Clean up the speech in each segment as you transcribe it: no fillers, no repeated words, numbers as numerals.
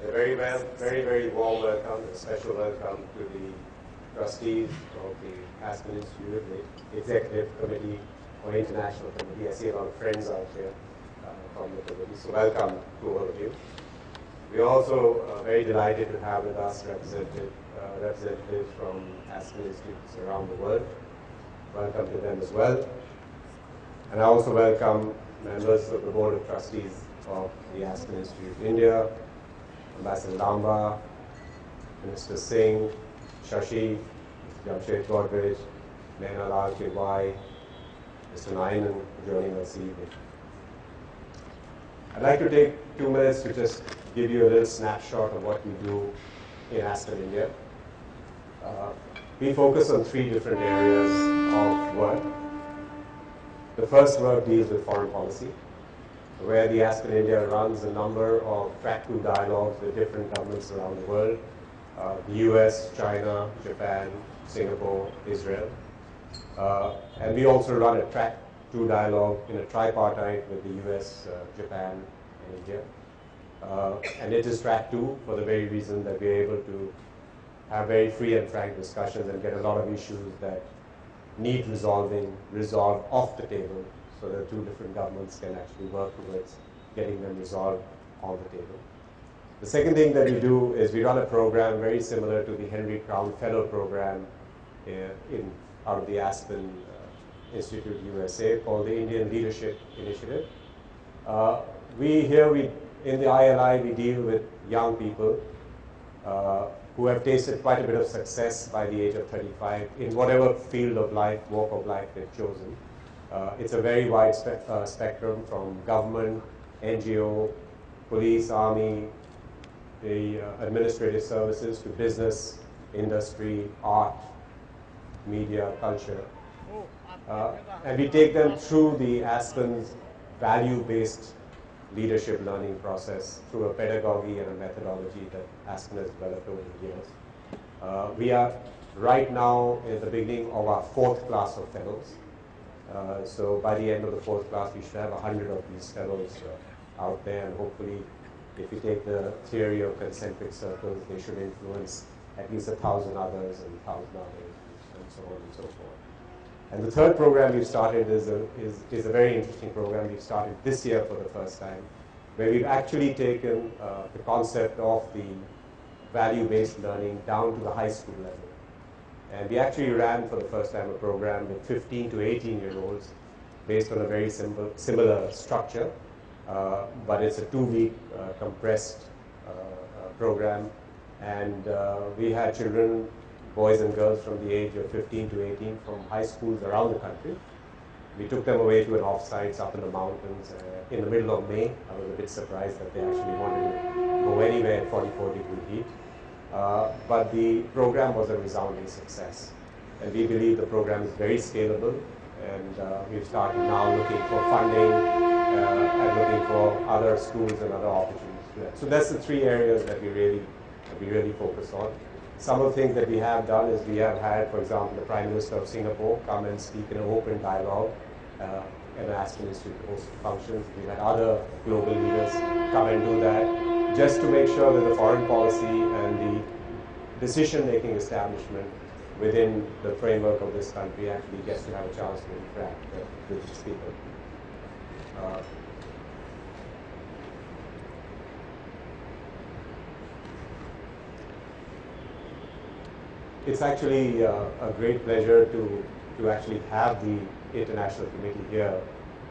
A very warm welcome, a special welcome to the trustees of the Aspen Institute, the Executive Committee or International Committee. I see a lot of friends out here from the committee, so welcome to all of you. We are also very delighted to have with us representatives from Aspen Institutes around the world. Welcome to them as well. And I also welcome members of the Board of Trustees of the Aspen Institute of India, Ambassador Lamba, Minister Singh, Shashi, Mr. Jamshed, Naina Lal Kirwai, Mr. Nainan joining us this evening. I'd like to take 2 minutes to just give you a little snapshot of what we do in Aspen, India. We focus on 3 different areas of work. The first work deals with foreign policy, where the Aspen India runs a number of track 2 dialogues with different governments around the world, the US, China, Japan, Singapore, Israel. And we also run a track 2 dialogue in a tripartite with the US, Japan, and India. And it is track 2 for the very reason that we're able to have very free and frank discussions and get a lot of issues that need resolved off the table, so that 2 different governments can actually work towards getting them resolved on the table. The second thing that we do is we run a program very similar to the Henry Crown Fellow Program out of the Aspen Institute USA, called the Indian Leadership Initiative. In the ILI, we deal with young people who have tasted quite a bit of success by the age of 35 in whatever field of life, walk of life they've chosen. It's a very wide spectrum, from government, NGO, police, army, the administrative services, to business, industry, art, media, culture. And we take them through the Aspen's value-based leadership learning process through a pedagogy and a methodology that Aspen has developed over the years. We are right now in the beginning of our 4th class of fellows. So by the end of the 4th class, we should have 100 of these fellows out there, and hopefully, if you take the theory of concentric circles, they should influence at least 1,000 others and 1,000 others, and so on and so forth. And the third program we've started is a very interesting program. We've started this year for the first time, where we've actually taken the concept of the value-based learning down to the high school level. And we actually ran for the first time a program with 15 to 18-year-olds based on a very similar structure, but it's a 2-week compressed program. And we had children, boys and girls from the age of 15 to 18 from high schools around the country. We took them away to an offsite up in the mountains in the middle of May. I was a bit surprised that they actually wanted to go anywhere at 44-degree heat. But the program was a resounding success. And we believe the program is very scalable, and we've started now looking for funding and looking for other schools and other opportunities to that. So that's the 3 areas that we really focus on. Some of the things that we have done is we have had, for example, the Prime Minister of Singapore come and speak in an open dialogue at an Aspen Institute hosted functions. We've had other global leaders come and do that, just to make sure that the foreign policy and the decision-making establishment within the framework of this country actually gets to have a chance to interact with the speaker. It's actually a great pleasure to actually have the International Committee here,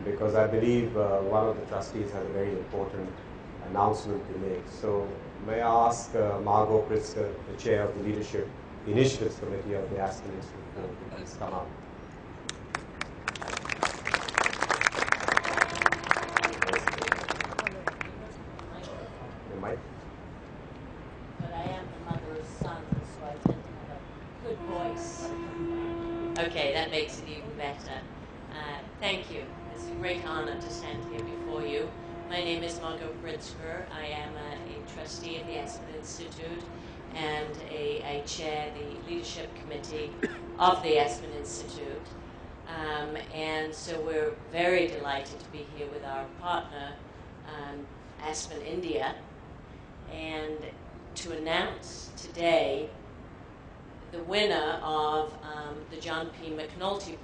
because I believe one of the trustees has a very important announcement to make. So may I ask Margot Pritzker, the chair of the Leadership Initiatives Committee of the Aspen Institute, to please come up. The mic. But I am the mother of sons, so I tend to have a good voice. Okay, that makes it even better. Thank you. It's a great honor to stand here before you. My name is Margot Pritzker. I am a trustee of the Aspen Institute, and I chair the leadership committee of the Aspen Institute. And so we're very delighted to be here with our partner, Aspen India. and to announce today the winner of the John P. McNulty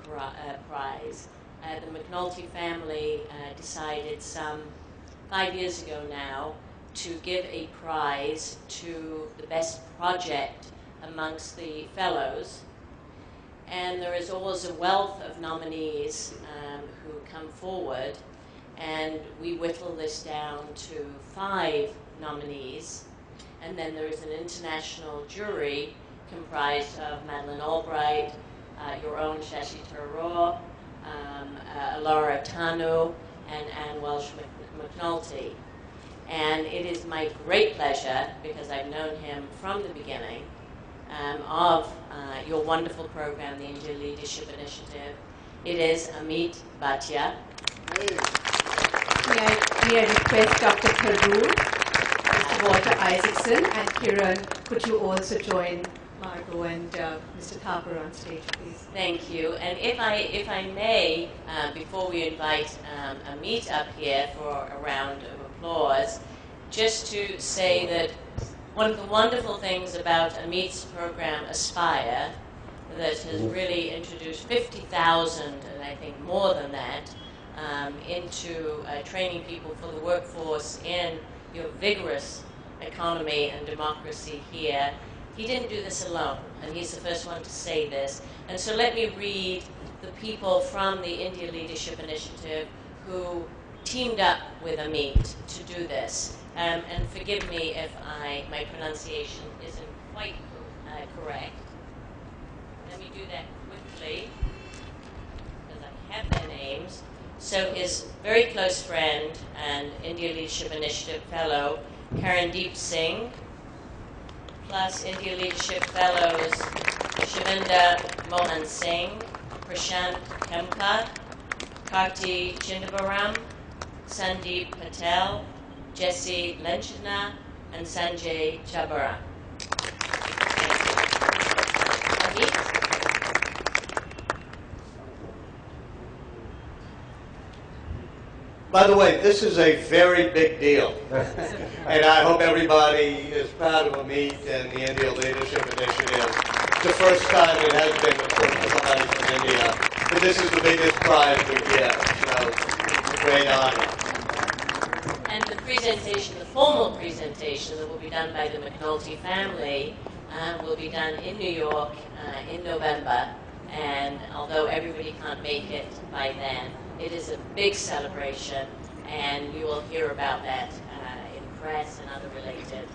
Prize. The McNulty family decided some 5 years ago now to give a prize to the best project amongst the fellows. And there is always a wealth of nominees who come forward, and we whittle this down to 5 nominees. And then there is an international jury comprised of Madeleine Albright, your own Shashi Tharoor, Laura Tanu, and Anne Welsh McNulty. And it is my great pleasure, because I've known him from the beginning, of your wonderful program, the India Leadership Initiative. It is Amit Bhatia. May I request Dr. Tharoor, Mr. Walter Isaacson, and Kiran, could you also join Margot and Mr. Thakur on stage, please? Thank you. And if I may, before we invite Amit up here for a round of applause, just to say that one of the wonderful things about Amit's program, Aspire, that has really introduced 50,000, and I think more than that, into training people for the workforce in your vigorous economy and democracy here. He didn't do this alone, and he's the first one to say this. And so let me read the people from the India Leadership Initiative who teamed up with Amit to do this. And forgive me if my pronunciation isn't quite correct. Let me do that quickly, because I have their names. So his very close friend and India Leadership Initiative fellow, Karandeep Singh, plus India Leadership Fellows, Shivinda Mohan Singh, Prashant Khemka, Karti Chindabaram, Sandeep Patel, Jesse Lenchna, and Sanjay Chabara. By the way, this is a very big deal, and I hope everybody is proud of Amit and the India Leadership Initiative. It's the first time it has been for somebody from India, but this is the biggest prize we get, so it's a great honor. And the presentation, the formal presentation that will be done by the McNulty family will be done in New York in November, and although everybody can't make it by then, it is a big celebration, and you will hear about that in press and other related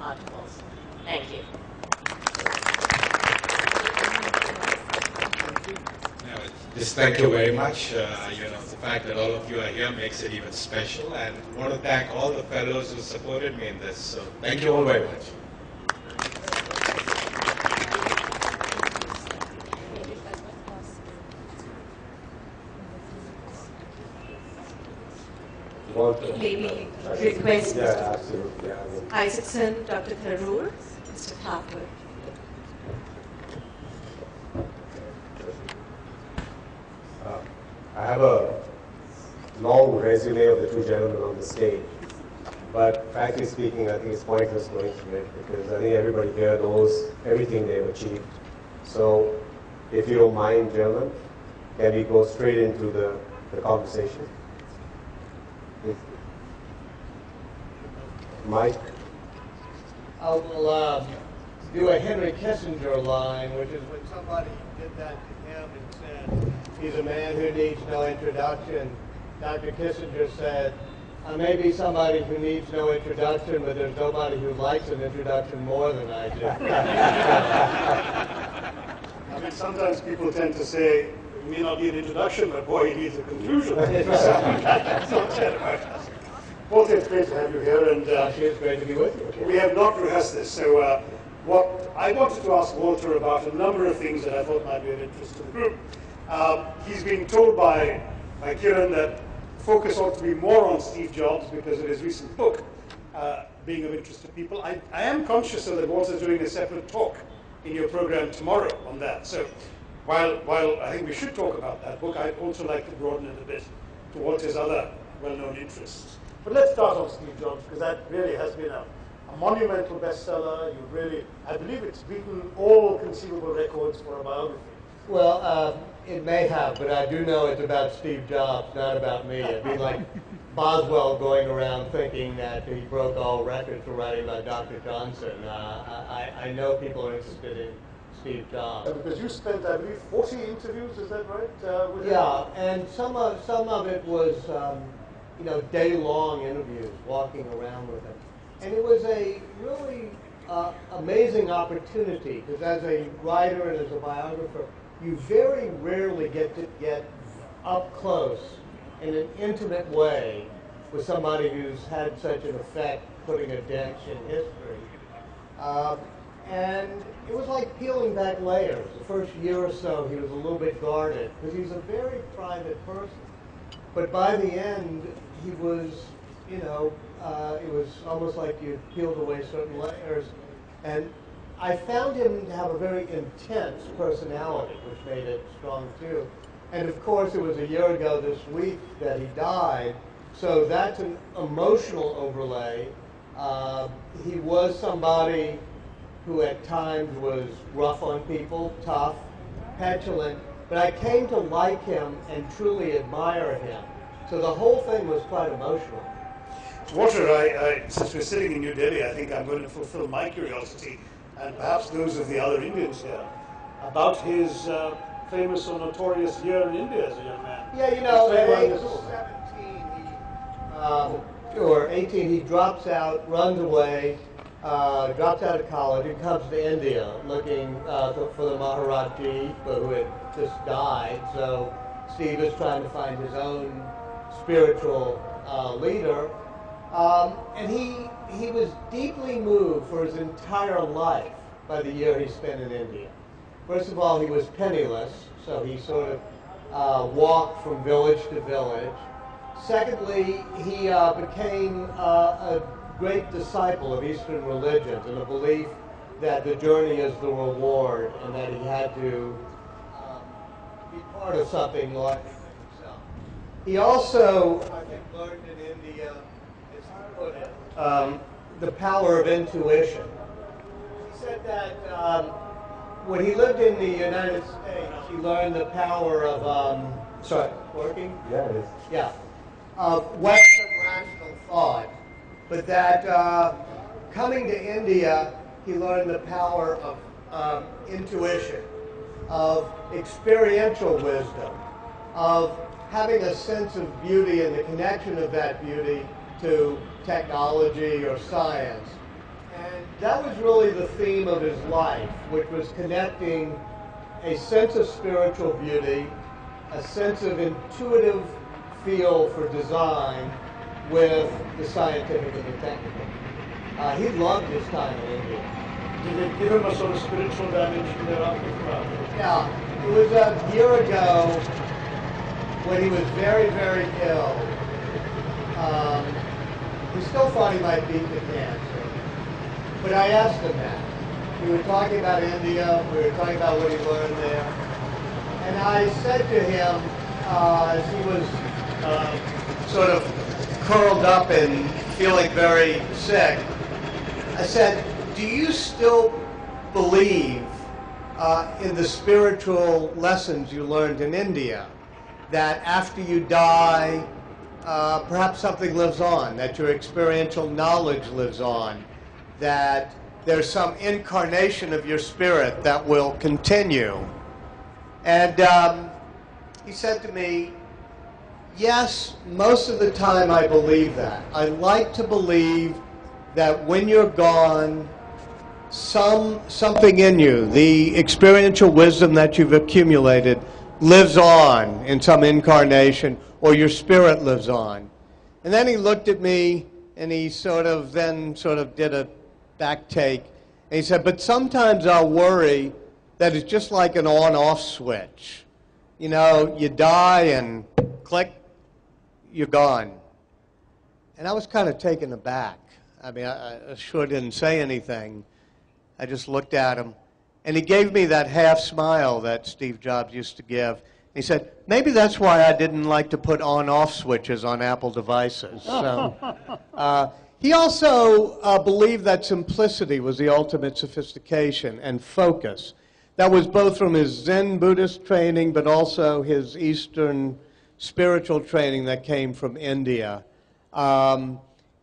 articles. Thank you. Just thank you very much. The fact that all of you are here makes it even special, and I want to thank all the fellows who supported me in this. So thank you all very much. Maybe request Yeah, absolutely. Yeah, Isaacson, Dr. Tharoor, Mr. Thakur. I have a long resume of the two gentlemen on the stage, but frankly speaking, I think it's pointless going through it, because I think everybody here knows everything they've achieved. So, if you don't mind, gentlemen, can we go straight into the conversation? Mike? I will do a Henry Kissinger line, which is when somebody did that to him and said, he's a man who needs no introduction. Dr. Kissinger said, I may be somebody who needs no introduction, but there's nobody who likes an introduction more than I do. I mean, sometimes people tend to say, it may not be an introduction, but boy, he needs a conclusion. Walter, it's great to have you here, and It's great to be with you. we have not rehearsed this, so what I wanted to ask Walter about a number of things that I thought might be of interest to the group. He's being told by Kiran that focus ought to be more on Steve Jobs because of his recent book being of interest to people. I am conscious though that Walter's doing a separate talk in your program tomorrow on that. So while I think we should talk about that book, I'd also like to broaden it a bit to Walter's other well-known interests. But let's start on Steve Jobs, because that really has been a monumental bestseller. You've really, I believe it's beaten all conceivable records for a biography. Well, it may have, but I do know it's about Steve Jobs, not about me. It'd be like Boswell going around thinking that he broke all records for writing about Dr. Johnson. I know people are interested in Steve Jobs. Because you spent, I believe, 40 interviews, is that right? With Yeah, him? and some of it was, day-long interviews, walking around with him. And it was a really amazing opportunity, because as a writer and as a biographer, you very rarely get to get up close in an intimate way with somebody who's had such an effect, putting a dent in history. And it was like peeling back layers. The first year or so, he was a little bit guarded, because he's a very private person. But by the end, he was, it was almost like you peeled away certain layers. And I found him to have a very intense personality, which made it strong too. And of course, it was a year ago this week that he died, so that's an emotional overlay. He was somebody who at times was rough on people, tough, petulant, but I came to like him and truly admire him. So the whole thing was quite emotional. Walter, since we're sitting in New Delhi, I think I'm going to fulfill my curiosity, and perhaps those of the other Indians here, about his famous or notorious year in India as a young man. Yeah, at age 17 or 18, he drops out, runs away, drops out of college, and comes to India looking for the Maharaji, who had just died. So Steve is trying to find his own spiritual leader. And he was deeply moved for his entire life by the year he spent in India. First of all, he was penniless, so he sort of walked from village to village. Secondly, he became a great disciple of Eastern religions and the belief that the journey is the reward and that he had to be part of something larger than himself. He also, I think, learned in India, as he put it, the power of intuition. He said that when he lived in the United States, he learned the power of, working? Yeah, it is. Yeah. Of Western rational thought, but that coming to India, he learned the power of intuition, of experiential wisdom, of having a sense of beauty and the connection of that beauty to technology or science. And that was really the theme of his life, which was connecting a sense of spiritual beauty, a sense of intuitive feel for design with the scientific and the technical. He loved his time in India. Did it give him a sort of spiritual dimension thereafter? Yeah, it was a year ago when he was very, very ill. He still thought he might beat the cancer. But I asked him that. We were talking about India, we were talking about what he learned there. And I said to him, as he was sort of curled up and feeling very sick, I said, do you still believe in the spiritual lessons you learned in India? That after you die, perhaps something lives on, that your experiential knowledge lives on, that there's some incarnation of your spirit that will continue. And he said to me, yes, most of the time I believe that. I like to believe that when you're gone, something in you, the experiential wisdom that you've accumulated, lives on in some incarnation, or your spirit lives on. And then he looked at me, and he sort of did a back take, and he said, but sometimes I'll worry that it's just like an on-off switch. You know, you die and click, you're gone. And I was kind of taken aback. I mean, I sure didn't say anything. I just looked at him. And he gave me that half smile that Steve Jobs used to give. He said, maybe that's why I didn't like to put on-off switches on Apple devices. So, He also believed that simplicity was the ultimate sophistication and focus. That was both from his Zen Buddhist training, but also his Eastern spiritual training that came from India.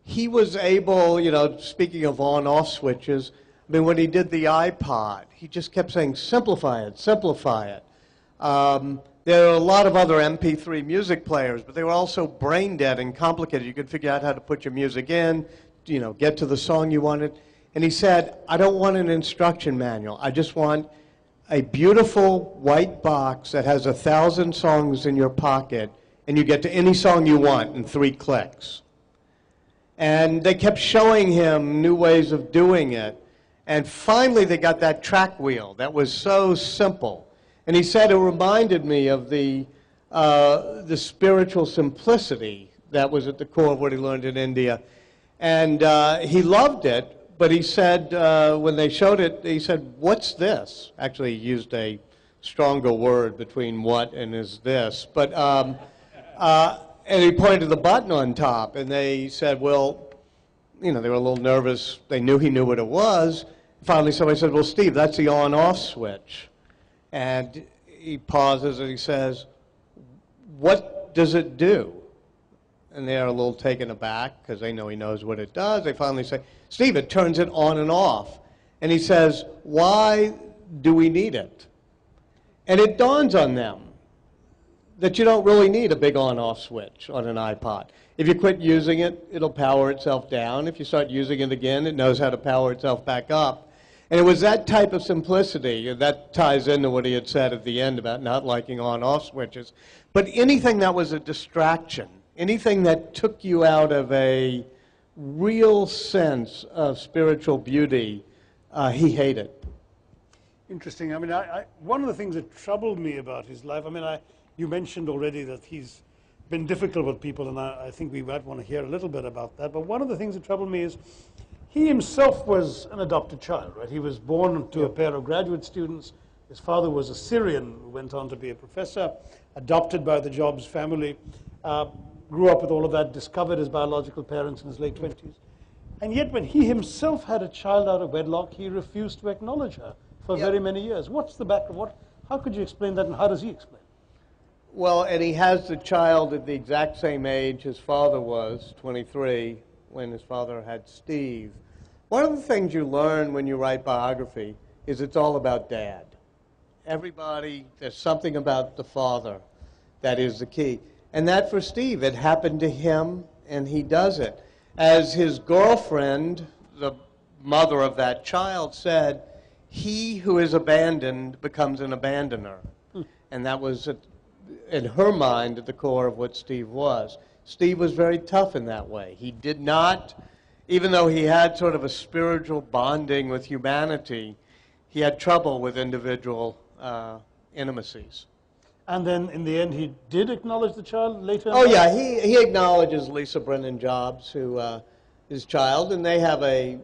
He was able, you know, speaking of on-off switches, I mean, when he did the iPod, he just kept saying, simplify it, simplify it. There are a lot of other MP3 music players, but they were also brain dead and complicated. You could figure out how to put your music in, you know, get to the song you wanted. And he said, I don't want an instruction manual. I just want a beautiful white box that has 1,000 songs in your pocket, and you get to any song you want in 3 clicks. And they kept showing him new ways of doing it. And finally, they got that track wheel that was so simple. And he said it reminded me of the spiritual simplicity that was at the core of what he learned in India. And he loved it, but he said, when they showed it, he said, what's this? Actually, he used a stronger word between what and is this. But, and he pointed to the button on top, and they said, well, you know, they were a little nervous. They knew he knew what it was. Finally, somebody said, well, Steve, that's the on-off switch. And he pauses and he says, what does it do? And they're a little taken aback because they know he knows what it does. They finally say, Steve, it turns it on and off. And he says, why do we need it? And it dawns on them that you don't really need a big on-off switch on an iPod. If you quit using it, it'll power itself down. If you start using it again, it knows how to power itself back up. And it was that type of simplicity, and that ties into what he had said at the end about not liking on-off switches. But anything that was a distraction, anything that took you out of a real sense of spiritual beauty, he hated. Interesting. I mean, one of the things that troubled me about his life, I mean, you mentioned already that he's been difficult with people, and I think we might want to hear a little bit about that. But one of the things that troubled me is he himself was an adopted child, right? He was born to a pair of graduate students. His father was a Syrian who went on to be a professor, adopted by the Jobs family, grew up with all of that, discovered his biological parents in his late 20s. And yet when he himself had a child out of wedlock, he refused to acknowledge her for very many years. What's the background? How could you explain that, and how does he explain it? Well, and he has the child at the exact same age his father was, 23, when his father had Steve. One of the things you learn when you write biography is it's all about dad. Everybody, there's something about the father that is the key. And that for Steve, it happened to him, and he does it. As his girlfriend, the mother of that child, said, he who is abandoned becomes an abandoner. And that was, in her mind, at the core of what Steve was. Steve was very tough in that way. He did not, even though he had sort of a spiritual bonding with humanity, he had trouble with individual intimacies. And then in the end, he did acknowledge the child later? Oh, yeah, he acknowledges Lisa Brennan Jobs, who his child, and they have a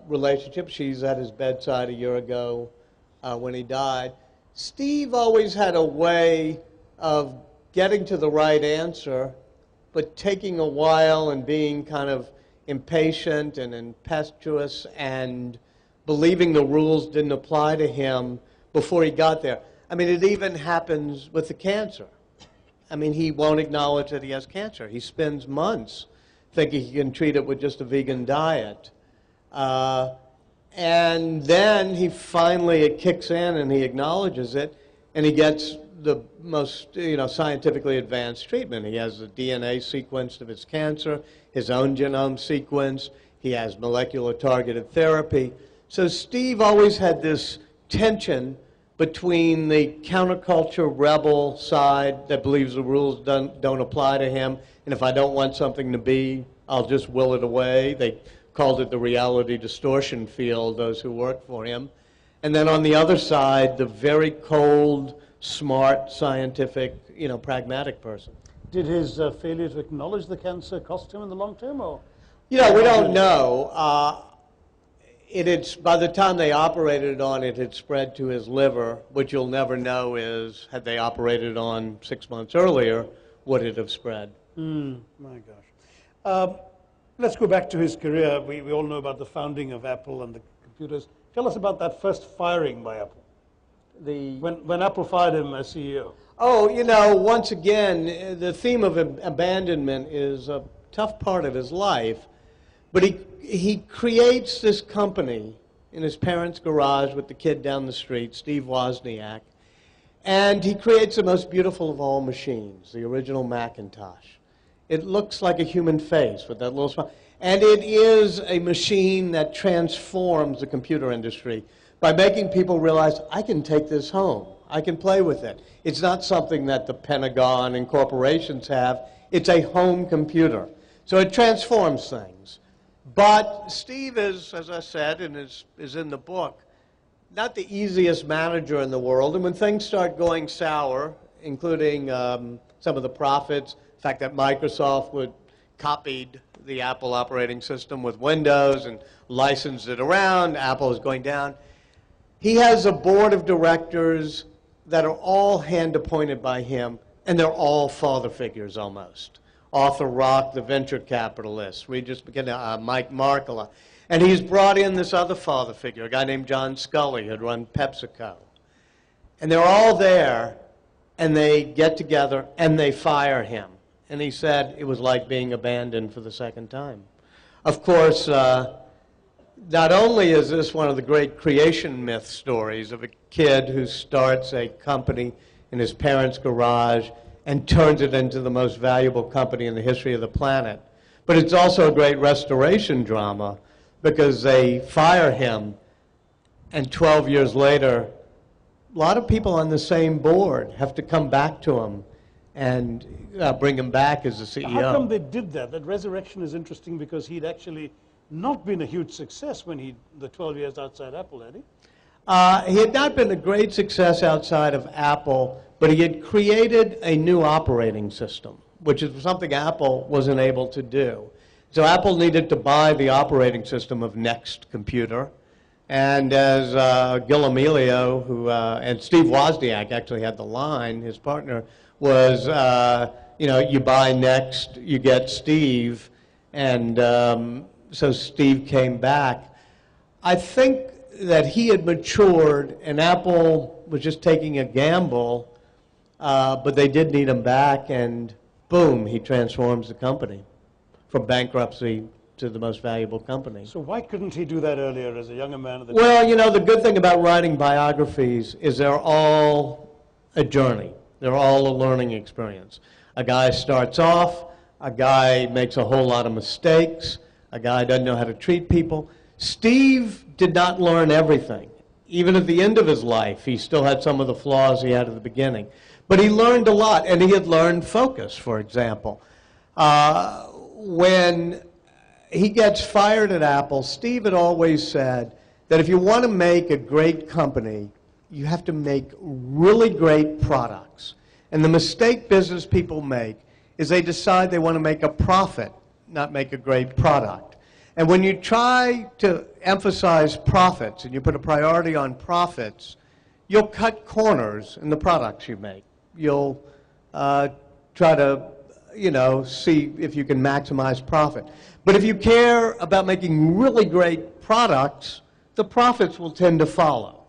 relationship. She's at his bedside a year ago when he died. Steve always had a way of getting to the right answer, but taking a while and being kind of impatient and impetuous and believing the rules didn't apply to him before he got there. I mean, it even happens with the cancer. I mean, he won't acknowledge that he has cancer. He spends months thinking he can treat it with just a vegan diet. And then he finally, it kicks in and he acknowledges it, and he gets the most scientifically advanced treatment. He has the DNA sequenced of his cancer, his own genome sequenced, he has molecular targeted therapy. So Steve always had this tension between the counterculture rebel side that believes the rules don't apply to him, and if I don't want something to be, I'll just will it away. They called it the reality distortion field, those who worked for him. And then on the other side, the very cold, smart, scientific, pragmatic person. Did his failure to acknowledge the cancer cost him in the long term, or? We don't know. By the time they operated on it, it had spread to his liver. What you'll never know is, had they operated on 6 months earlier, would it have spread? My gosh. Let's go back to his career. We all know about the founding of Apple and the computers. Tell us about that first firing by Apple. When Apple fired him as CEO. Oh, you know, once again, the theme of abandonment is a tough part of his life. But he creates this company in his parents' garage with the kid down the street, Steve Wozniak. And he creates the most beautiful of all machines, the original Macintosh. It looks like a human face with that little smile. And it is a machine that transforms the computer industry by making people realize, I can take this home. I can play with it. It's not something that the Pentagon and corporations have. It's a home computer. So it transforms things. But Steve is, as I said, and is in the book, not the easiest manager in the world. And when things start going sour, including some of the profits, the fact that Microsoft copied the Apple operating system with Windows and licensed it around, Apple is going down. He has a board of directors that are all hand-appointed by him, and they're all father figures almost. Arthur Rock, the venture capitalist, Mike Markkula. And he's brought in this other father figure, a guy named John Scully, who had run PepsiCo. And they're all there, and they get together, and they fire him. And he said it was like being abandoned for the second time. Of course, not only is this one of the great creation myth stories of a kid who starts a company in his parents' garage and turns it into the most valuable company in the history of the planet, but it's also a great restoration drama because they fire him, and 12 years later, a lot of people on the same board have to come back to him and bring him back as the CEO. How come they did that? That resurrection is interesting because he'd actually not been a huge success when the 12 years outside Apple, had he? He had not been a great success outside of Apple, but he had created a new operating system, which is something Apple wasn't able to do. So Apple needed to buy the operating system of Next Computer. And as Gil Amelio, and Steve Wozniak actually had the line, his partner, was, you buy Next, you get Steve. And so Steve came back. I think that he had matured, and Apple was just taking a gamble, but they did need him back, and boom, he transforms the company from bankruptcy to the most valuable company. So why couldn't he do that earlier as a younger man at the Well, you know, the good thing about writing biographies is they're all a journey. They're all a learning experience. A guy starts off, a guy makes a whole lot of mistakes, a guy doesn't know how to treat people. Steve did not learn everything. Even at the end of his life, he still had some of the flaws he had at the beginning. But he learned a lot, and he had learned focus, for example. When he gets fired at Apple, Steve had always said that if you want to make a great company, you have to make really great products. And the mistake business people make is they decide they want to make a profit, not make a great product. And when you try to emphasize profits and you put a priority on profits, you'll cut corners in the products you make. You'll try to, see if you can maximize profit. But if you care about making really great products, the profits will tend to follow.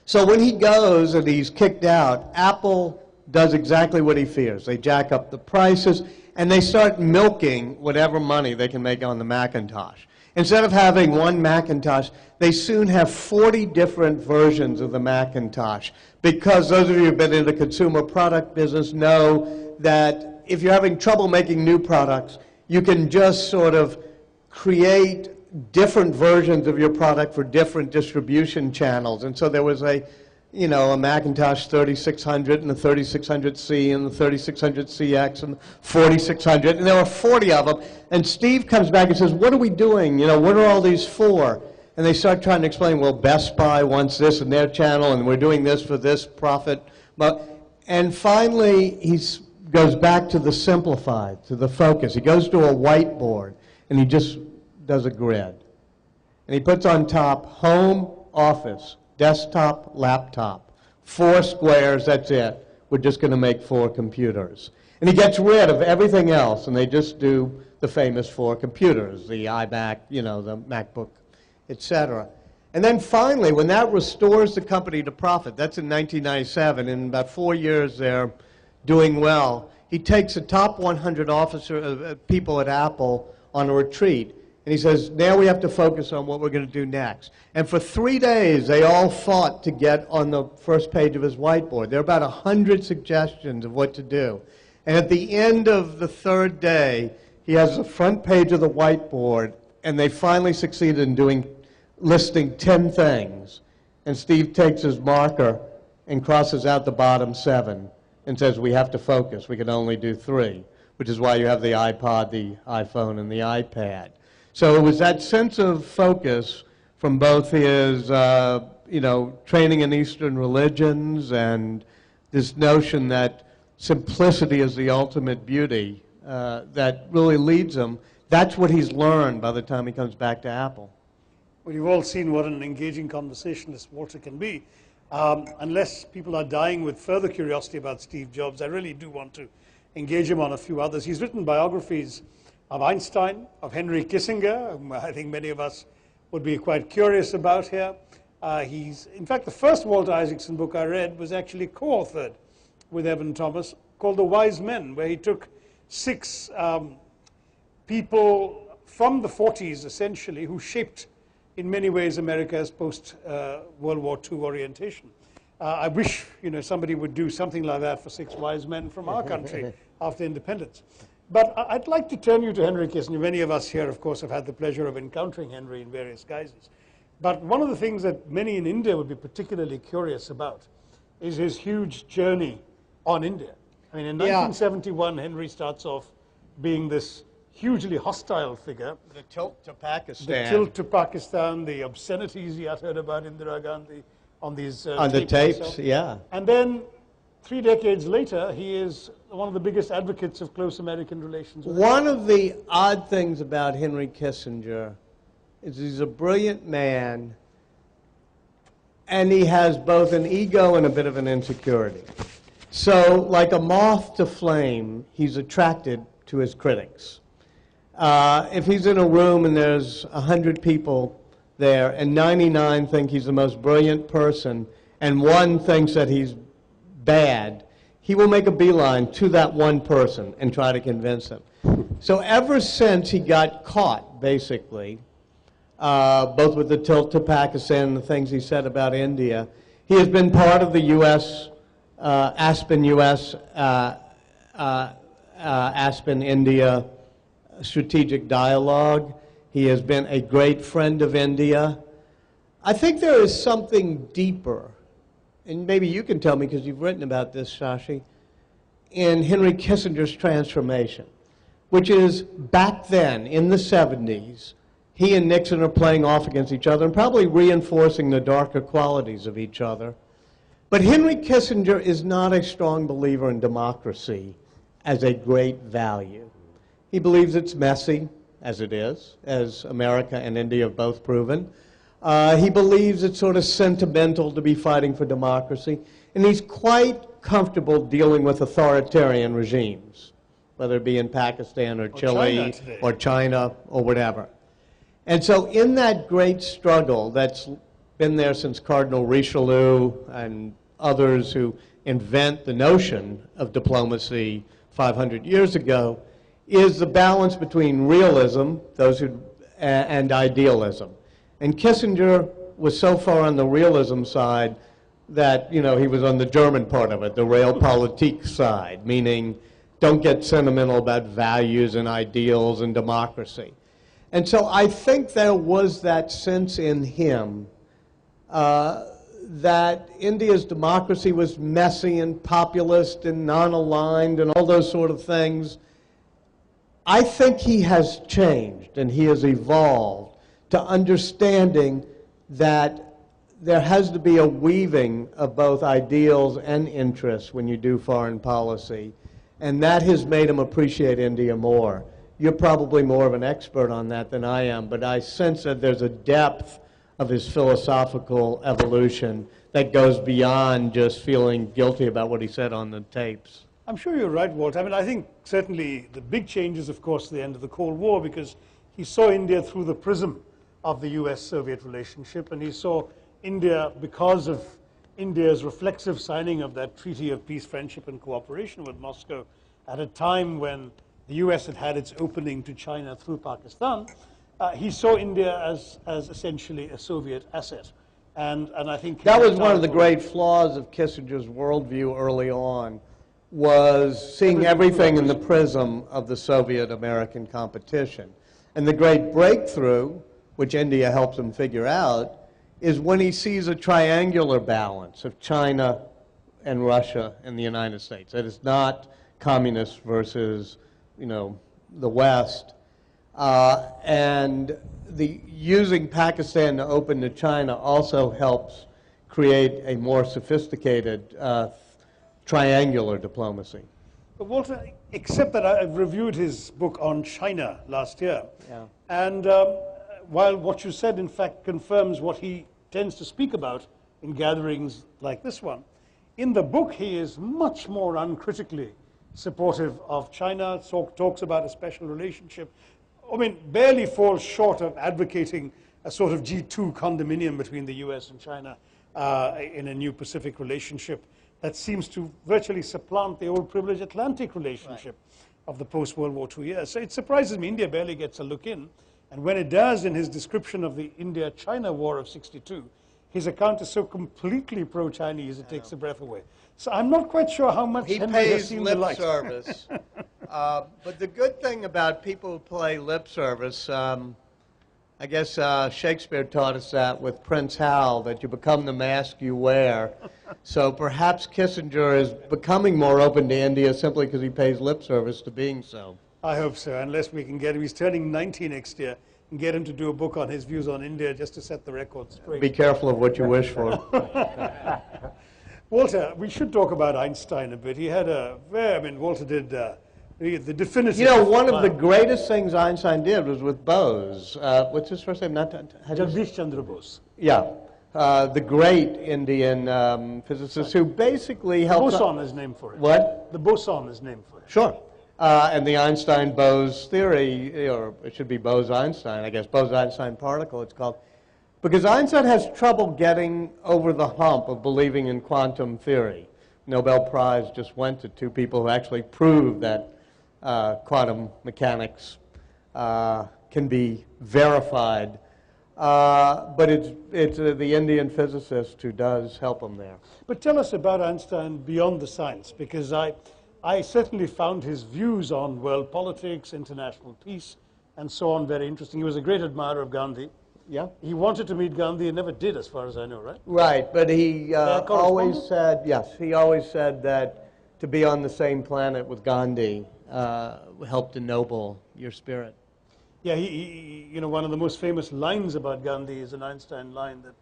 So when he goes and he's kicked out, Apple does exactly what he fears. They jack up the prices, and they start milking whatever money they can make on the Macintosh. Instead of having one Macintosh, they soon have 40 different versions of the Macintosh, because those of you who have been in the consumer product business know that if you're having trouble making new products, you can just sort of create different versions of your product for different distribution channels. And so there was a Macintosh 3600 and the 3600C and the 3600CX and the 4600, and there were 40 of them. And Steve comes back and says, what are we doing? What are all these for? And they start trying to explain, well, Best Buy wants this in their channel, and we're doing this for this profit. And finally, he goes back to the simplified, to the focus. He goes to a whiteboard, and he just does a grid. And he puts on top home, office, desktop, laptop. 4 squares, that's it. We're just going to make 4 computers. And he gets rid of everything else, and they just do the famous four computers, the iMac, you know, the MacBook, etc. And then finally, when that restores the company to profit, that's in 1997, in about 4 years they're doing well, he takes the top 100 people at Apple on a retreat. And he says, now we have to focus on what we're going to do next. And for 3 days, they all fought to get on the first page of his whiteboard. There are about 100 suggestions of what to do. And at the end of the third day, he has the front page of the whiteboard, and they finally succeeded in listing 10 things. And Steve takes his marker and crosses out the bottom 7 and says, we have to focus. We can only do 3, which is why you have the iPod, the iPhone, and the iPad. So it was that sense of focus from both his, training in Eastern religions and this notion that simplicity is the ultimate beauty that really leads him. That's what he's learned by the time he comes back to Apple. Well, you've all seen what an engaging conversationalist Walter can be. Unless people are dying with further curiosity about Steve Jobs, I really do want to engage him on a few others. He's written biographies of Einstein, of Henry Kissinger, whom I think many of us would be quite curious about here. In fact, the first Walter Isaacson book I read was actually co-authored with Evan Thomas, called The Wise Men, where he took 6 people from the 40s, essentially, who shaped, in many ways, America's post-World War II orientation. I wish, somebody would do something like that for 6 wise men from our country after independence. But I'd like to turn you to Henry Kissinger. Many of us here, of course, have had the pleasure of encountering Henry in various guises. But one of the things that many in India would be particularly curious about is his huge journey on India. I mean, in 1971, Henry starts off being this hugely hostile figure. The tilt to Pakistan. The tilt to Pakistan, the obscenities he uttered about Indira Gandhi on these on the tapes, yeah. And then 3 decades later, he is one of the biggest advocates of close American relations. One of the odd things about Henry Kissinger is he's a brilliant man, and he has both an ego and a bit of an insecurity. So, like a moth to flame, he's attracted to his critics. If he's in a room and there's 100 people there, and 99 think he's the most brilliant person, and 1 thinks that he's bad, he will make a beeline to that 1 person and try to convince them. So ever since he got caught, basically, both with the tilt to Pakistan and the things he said about India, he has been part of the Aspen India strategic dialogue. He has been a great friend of India. I think there is something deeper, and maybe you can tell me because you've written about this, Shashi, in Henry Kissinger's transformation, which is back then, in the 70s, he and Nixon are playing off against each other and probably reinforcing the darker qualities of each other. But Henry Kissinger is not a strong believer in democracy as a great value. He believes it's messy, as it is, as America and India have both proven. He believes it's sort of sentimental to be fighting for democracy, and he's quite comfortable dealing with authoritarian regimes, whether it be in Pakistan or Chile or China or whatever. And so in that great struggle that's been there since Cardinal Richelieu and others who invent the notion of diplomacy 500 years ago, is the balance between realism, and idealism. And Kissinger was so far on the realism side that, he was on the German part of it, the realpolitik side, meaning don't get sentimental about values and ideals and democracy. And so I think there was that sense in him that India's democracy was messy and populist and non-aligned and all those sort of things. I think he has changed and he has evolved to understanding that there has to be a weaving of both ideals and interests when you do foreign policy, and that has made him appreciate India more. You're probably more of an expert on that than I am, but I sense that there's a depth of his philosophical evolution that goes beyond just feeling guilty about what he said on the tapes. I'm sure you're right, Walt. I mean, I think certainly the big change is, of course, the end of the Cold War, because he saw India through the prism of the US-Soviet relationship, and he saw India, because of India's reflexive signing of that Treaty of Peace, Friendship, and Cooperation with Moscow at a time when the US had had its opening to China through Pakistan. He saw India as essentially a Soviet asset. And I think that was one of the great flaws of Kissinger's worldview early on, was seeing everything in the prism of the Soviet-American competition. And the great breakthrough, which India helps him figure out, is when he sees a triangular balance of China and Russia and the United States. That is not communist versus, the West. And using Pakistan to open to China also helps create a more sophisticated triangular diplomacy. But Walter, except that I've reviewed his book on China last year, and while what you said in fact confirms what he tends to speak about in gatherings like this one, in the book he is much more uncritically supportive of China, talks about a special relationship. I mean, barely falls short of advocating a sort of G2 condominium between the US and China in a new Pacific relationship that seems to virtually supplant the old privileged Atlantic relationship of the post-World War II years. So it surprises me India barely gets a look in. And when it does, in his description of the India-China War of '62, his account is so completely pro-Chinese it takes the breath away. So I'm not quite sure how much he Henry has pays seen lip the light. service. But the good thing about people who play lip service, I guess Shakespeare taught us that with Prince Hal, that you become the mask you wear. So perhaps Kissinger is becoming more open to India simply because he pays lip service to being so. I hope so, unless we can get him. He's turning 90 next year, and get him to do a book on his views on India just to set the record straight. Be careful of what you wish for. Walter, we should talk about Einstein a bit. He had Walter did the definitive. One of the greatest things Einstein did was with Bose. What's his first name? Jagdish Chandra Bose. Yeah. The great Indian physicist who basically helped... The boson is named for it. What? The boson is named for it. Sure. And the Einstein-Bose theory, or it should be Bose-Einstein, I guess, Bose-Einstein particle it's called, because Einstein has trouble getting over the hump of believing in quantum theory. Nobel Prize just went to two people who actually proved that quantum mechanics can be verified. But it's the Indian physicist who does help him there. But tell us about Einstein beyond the science, because I certainly found his views on world politics, international peace, and so on very interesting. He was a great admirer of Gandhi. Yeah. He wanted to meet Gandhi and never did, as far as I know, right? Right, but he always said, yes, he always said that to be on the same planet with Gandhi helped ennoble your spirit. Yeah, one of the most famous lines about Gandhi is an Einstein line that,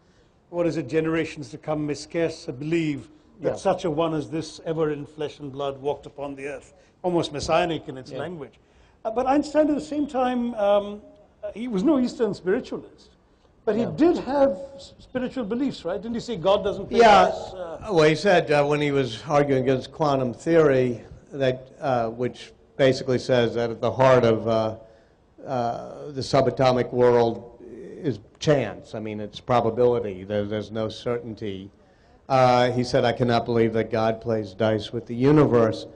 what is it, generations to come may scarce believe that such a one as this ever in flesh and blood walked upon the earth. Almost messianic in its language. But Einstein at the same time, he was no Eastern spiritualist. But he did have spiritual beliefs, right? Didn't he say God doesn't play dice? Well, he said when he was arguing against quantum theory, that which basically says that at the heart of the subatomic world is chance. I mean, it's probability. There's no certainty. He said, I cannot believe that God plays dice with the universe.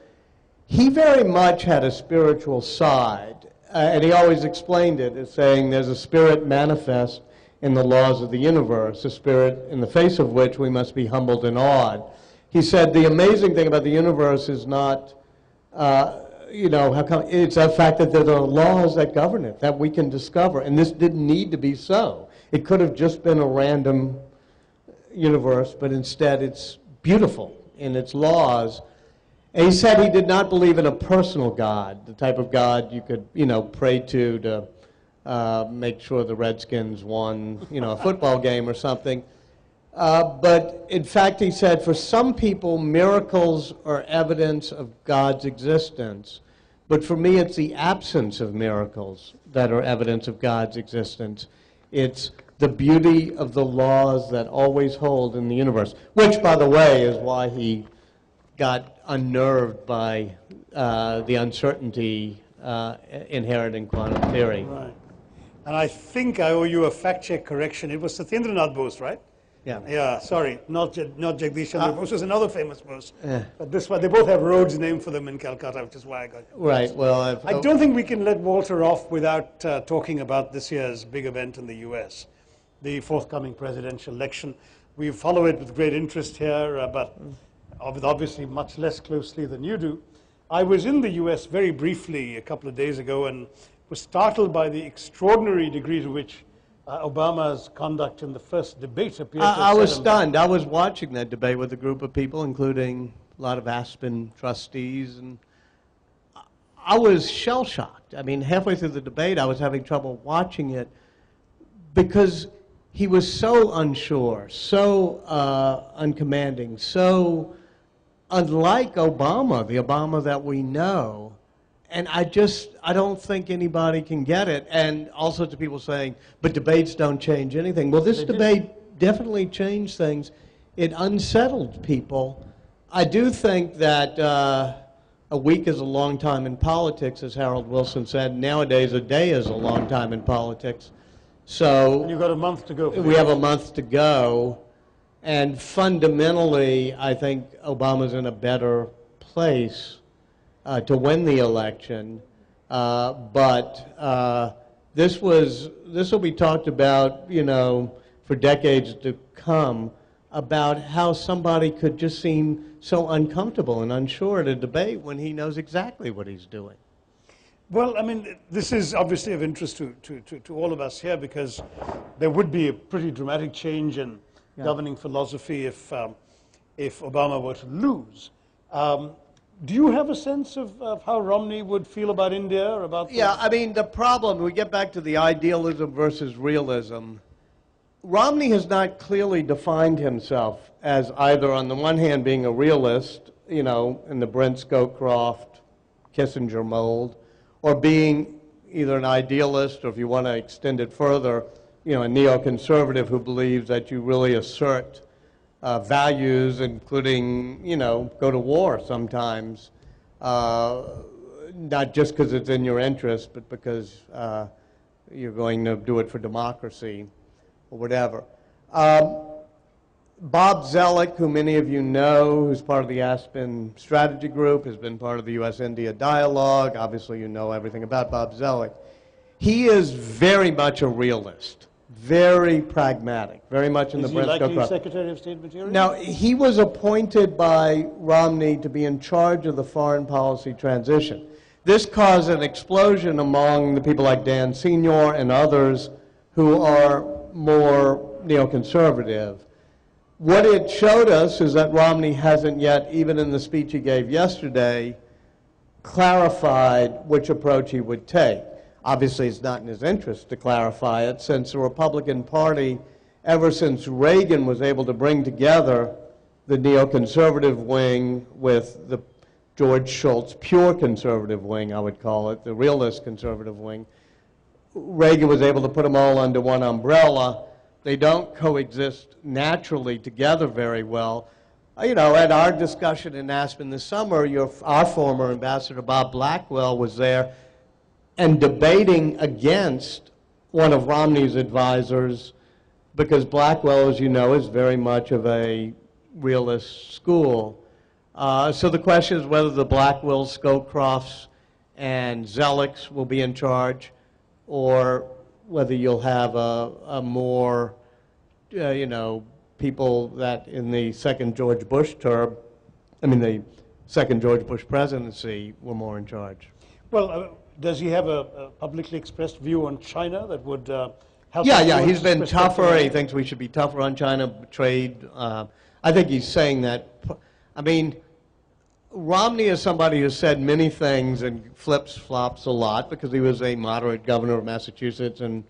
He very much had a spiritual side, and he always explained it as saying there's a spirit manifest in the laws of the universe, a spirit in the face of which we must be humbled and awed. He said the amazing thing about the universe is not, how come, it's the fact that there are laws that govern it, that we can discover, and this didn't need to be so. It could have just been a random universe, but instead it's beautiful in its laws. And he said he did not believe in a personal God, the type of God you could, pray to make sure the Redskins won, a football game or something. But in fact, he said, for some people, miracles are evidence of God's existence. But for me, it's the absence of miracles that are evidence of God's existence. It's the beauty of the laws that always hold in the universe, which, by the way, is why he got unnerved by the uncertainty inherent in quantum theory. Right. And I think I owe you a fact-check correction. It was Satyendranath Bose, right? Yeah. Yeah, sorry, not Jagdish Chandra Bose was another famous Bose. Yeah. But this one, they both have roads named for them in Calcutta, which is why I got it. Right, well, I don't think we can let Walter off without talking about this year's big event in the US, the forthcoming presidential election. We follow it with great interest here, but obviously much less closely than you do. I was in the US very briefly a couple of days ago and was startled by the extraordinary degree to which Obama's conduct in the first debate appeared to I was set him stunned. I was watching that debate with a group of people, including a lot of Aspen trustees, and I was shell-shocked. I mean, halfway through the debate, I was having trouble watching it because he was so unsure, so uncommanding, so unlike Obama, the Obama that we know. And I don't think anybody can get it. And all sorts of people saying, but debates don't change anything. Well, this debate definitely changed things. It unsettled people. I do think that a week is a long time in politics, as Harold Wilson said. Nowadays, a day is a long time in politics. So and you've got a month to go. We have a month to go. And fundamentally, I think Obama's in a better place to win the election, but this will be talked about, you know, for decades to come, about how somebody could just seem so uncomfortable and unsure at a debate when he knows exactly what he's doing. Well, I mean, this is obviously of interest to all of us here because there would be a pretty dramatic change in governing philosophy if Obama were to lose. Do you have a sense of how Romney would feel about India or about... Yeah, I mean, the problem, we get back to the idealism versus realism. Romney has not clearly defined himself as either, on the one hand, being a realist, you know, in the Brent Scowcroft, Kissinger mold, or being either an idealist, or if you want to extend it further, you know, a neoconservative who believes that you really assert values, including, you know, go to war sometimes, not just because it's in your interest, but because you're going to do it for democracy or whatever. Bob Zellick, who many of you know, who's part of the Aspen Strategy Group, has been part of the U.S.-India dialogue. Obviously, you know everything about Bob Zellick. He is very much a realist. Very pragmatic, very much in the Brent Scowcroft. Is he likely Secretary of State material? Now, he was appointed by Romney to be in charge of the foreign policy transition. This caused an explosion among the people like Dan Senior and others who are more neoconservative. What it showed us is that Romney hasn't yet, even in the speech he gave yesterday, clarified which approach he would take. Obviously, it's not in his interest to clarify it, since the Republican Party, ever since Reagan was able to bring together the neoconservative wing with the George Shultz pure conservative wing, I would call it, the realist conservative wing, Reagan was able to put them all under one umbrella. They don't coexist naturally together very well. You know, at our discussion in Aspen this summer, our former ambassador, Bob Blackwell, was there and debating against one of Romney's advisors, because Blackwell, as you know, is very much of a realist school. So the question is whether the Blackwells, Scowcrofts, and Zellicks will be in charge, or whether you'll have a more, you know, people that in the second George Bush term, the second George Bush presidency were more in charge. Well, does he have a publicly expressed view on China that would help? Yeah, he's been tougher. He thinks we should be tougher on China trade. I think he's saying that. I mean, Romney is somebody who said many things and flips-flops a lot because he was a moderate governor of Massachusetts and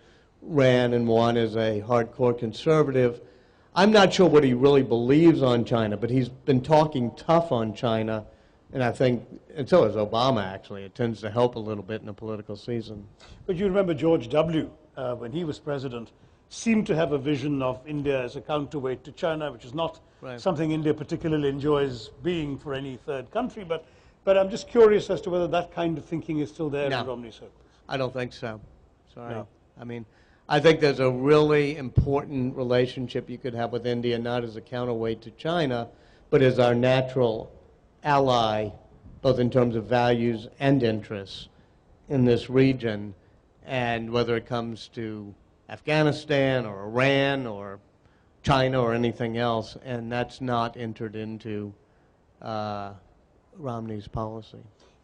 ran and won as a hardcore conservative. I'm not sure what he really believes on China, but he's been talking tough on China. And I think, and so is Obama, actually. It tends to help a little bit in a political season. But you remember George W., when he was president, seem to have a vision of India as a counterweight to China, which is not something India particularly enjoys being for any third country. But I'm just curious as to whether that kind of thinking is still there in Romney circles. I don't think so. Sorry. No. I mean, I think there's a really important relationship you could have with India, not as a counterweight to China, but as our natural ally, both in terms of values and interests in this region. And whether it comes to Afghanistan or Iran or China or anything else, and that's not entered into Romney's policy.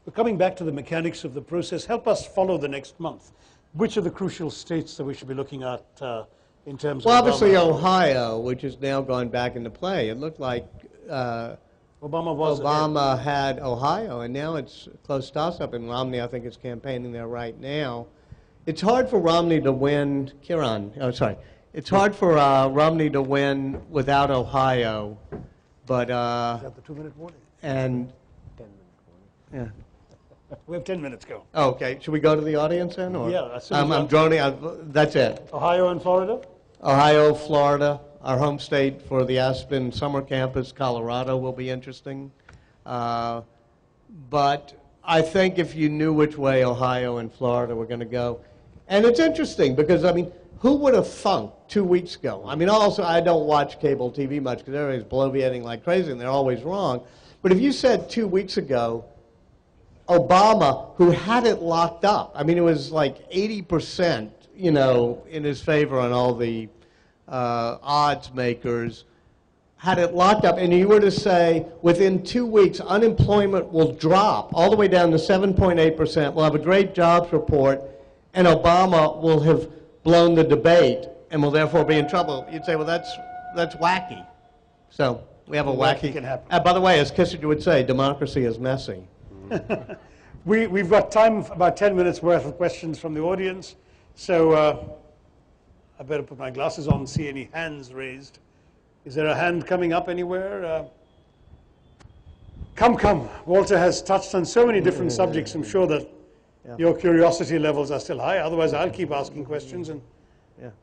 But coming back to the mechanics of the process, help us follow the next month. Which are the crucial states that we should be looking at in terms Well, of obviously Obama? Ohio, which has now gone back into play. It looked like Obama had Ohio, and now it's a close toss-up, and Romney, I think, is campaigning there right now. It's hard for Romney to win, it's hard for Romney to win without Ohio, but... Is that the 2-minute warning? And... 10-minute warning. Yeah. We have 10 minutes, go. Oh, okay. Should we go to the audience then? Or? Yeah. I'm droning. That's it. Ohio and Florida? Ohio, Florida, our home state for the Aspen summer campus. Colorado will be interesting. But I think if you knew which way Ohio and Florida were going to go, and it's interesting because, I mean, who would have thunk 2 weeks ago? I mean, also, I don't watch cable TV much because everybody's bloviating like crazy and they're always wrong. But if you said 2 weeks ago, Obama, who had it locked up, I mean, it was like 80%, you know, in his favor on all the odds makers, had it locked up, and you were to say, within 2 weeks, unemployment will drop all the way down to 7.8%, we'll have a great jobs report, and Obama will have blown the debate and will therefore be in trouble. You'd say, well, that's wacky. So we have a wacky. Can happen. By the way, as Kissinger would say, democracy is messy. We've got time, about 10 minutes worth of questions from the audience. So I better put my glasses on and see any hands raised. Is there a hand coming up anywhere? Come. Walter has touched on so many different subjects. I'm sure that your curiosity levels are still high. Otherwise, I'll keep asking questions. And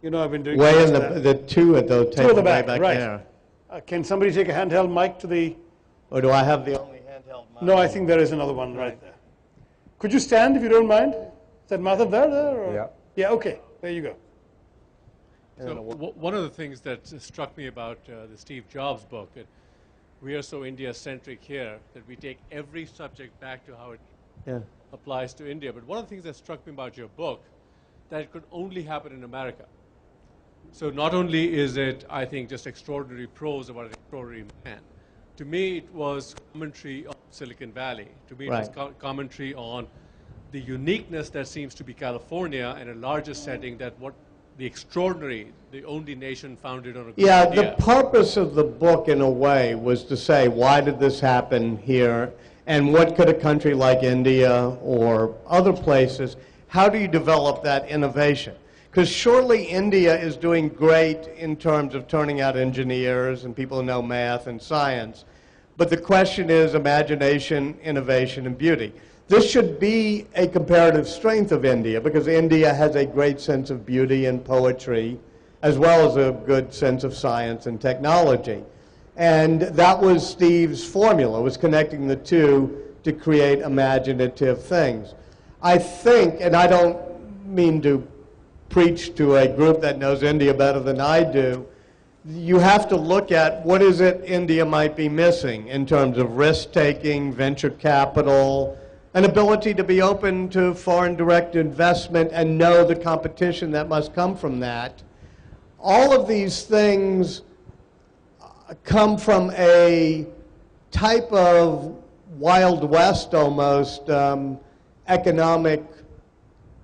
you know, I've been doing way in the two at the table, two at the back, back right? there. Can somebody take a handheld mic to the? Or do I have the only handheld mic? No, I think there is another one right there. Could you stand if you don't mind? Is that Madhav there? Or? Yeah. Yeah. Okay. There you go. So one of the things that struck me about the Steve Jobs book, that we are so India-centric here that we take every subject back to how it applies to India. But one of the things that struck me about your book, that it could only happen in America. So not only is it, I think, just extraordinary prose about an extraordinary man, to me it was commentary on Silicon Valley. To me it was commentary on the uniqueness that seems to be California in a larger setting, that what the extraordinary, the only nation founded on a good idea. The purpose of the book, in a way, was to say, why did this happen here? And what could a country like India or other places, how do you develop that innovation? Because surely India is doing great in terms of turning out engineers and people who know math and science. But the question is imagination, innovation, and beauty. This should be a comparative strength of India, because India has a great sense of beauty and poetry, as well as a good sense of science and technology. And that was Steve's formula, was connecting the two to create imaginative things. I think, and I don't mean to preach to a group that knows India better than I do, you have to look at what is it India might be missing in terms of risk-taking, venture capital, an ability to be open to foreign direct investment and know the competition that must come from that. All of these things come from a type of Wild West almost economic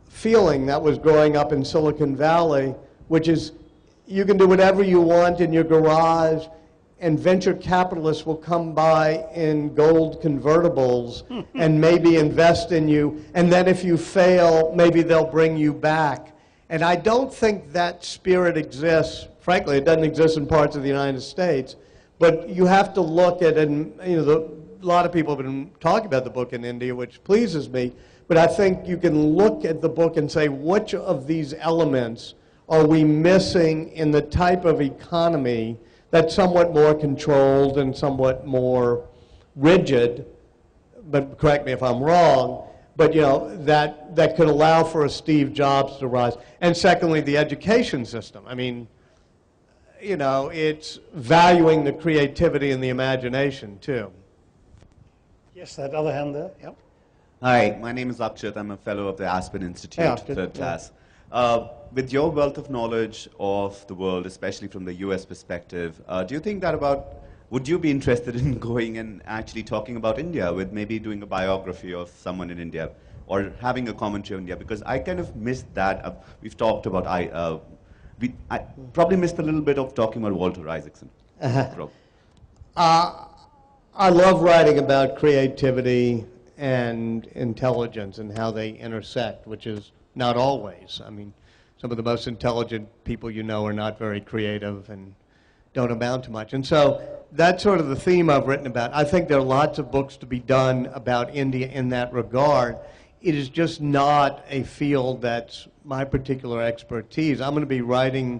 feeling that was growing up in Silicon Valley, which is you can do whatever you want in your garage, and venture capitalists will come by in gold convertibles and maybe invest in you, and then if you fail, maybe they'll bring you back. And I don't think that spirit exists. Frankly, it doesn't exist in parts of the United States. But you have to look at, and you know, a lot of people have been talking about the book in India, which pleases me. But I think you can look at the book and say, which of these elements are we missing in the type of economy that's somewhat more controlled and somewhat more rigid, but correct me if I'm wrong, but you know, that could allow for a Steve Jobs to rise. And secondly, the education system. I mean, you know, it's valuing the creativity and the imagination too. Yes, that other hand there. Yep. Hi, my name is Akshat. I'm a fellow of the Aspen Institute, Hey, Akshat. third class. With your wealth of knowledge of the world, especially from the US perspective, do you think that would you be interested in going and actually talking about India with maybe doing a biography of someone in India or having a commentary on India? Because I kind of missed that. We've talked about, I probably missed a little bit of talking about Walter Isaacson. I love writing about creativity and intelligence and how they intersect, which is not always. I mean, some of the most intelligent people you know are not very creative and don't amount to much. And so that's sort of the theme I've written about. I think there are lots of books to be done about India in that regard. It is just not a field that's my particular expertise. I'm going to be writing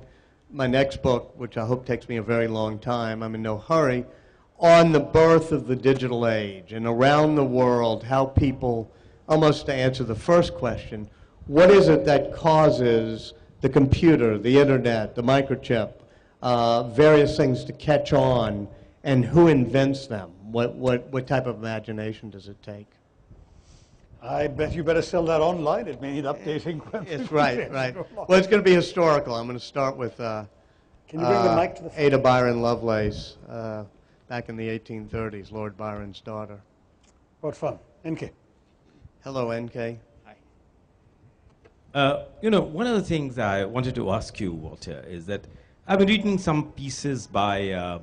my next book, which I hope takes me a very long time, I'm in no hurry, on the birth of the digital age and around the world, how people, almost to answer the first question, what is it that causes the computer, the internet, the microchip, various things to catch on, and who invents them? What type of imagination does it take? I bet you better sell that online. It may need updating. It's right, right. Well, it's going to be historical. I'm going to start with Can you bring the mic to the front? Ada Byron Lovelace, back in the 1830s, Lord Byron's daughter. What fun. NK. Hello, NK. You know, one of the things I wanted to ask you, Walter, is that I've been reading some pieces by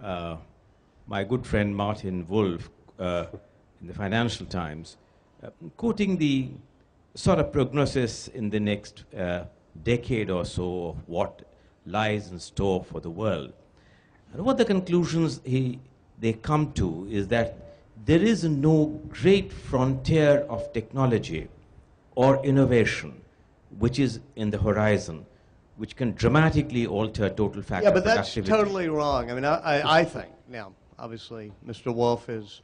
my good friend Martin Wolf in the Financial Times, quoting the sort of prognosis in the next decade or so of what lies in store for the world. And what the conclusions they come to is that there is no great frontier of technology or innovation which is in the horizon, which can dramatically alter total factor Yeah, but that's productivity. totally wrong. I mean, I think, now, obviously, Mr. Wolf is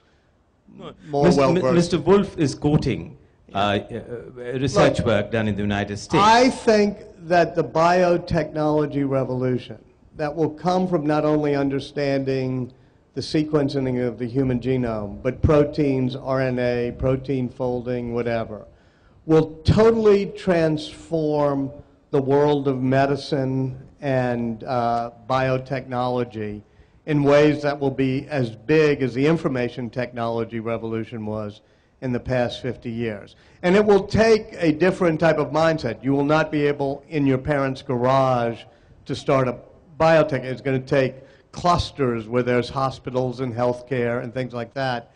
more Mr. well-versed. Mr. Wolf is quoting research work done in the United States. I think that the biotechnology revolution that will come from not only understanding the sequencing of the human genome, but proteins, RNA, protein folding, whatever, will totally transform the world of medicine and biotechnology in ways that will be as big as the information technology revolution was in the past 50 years. And it will take a different type of mindset. You will not be able, in your parents' garage, to start a biotech. It's going to take clusters where there's hospitals and healthcare and things like that.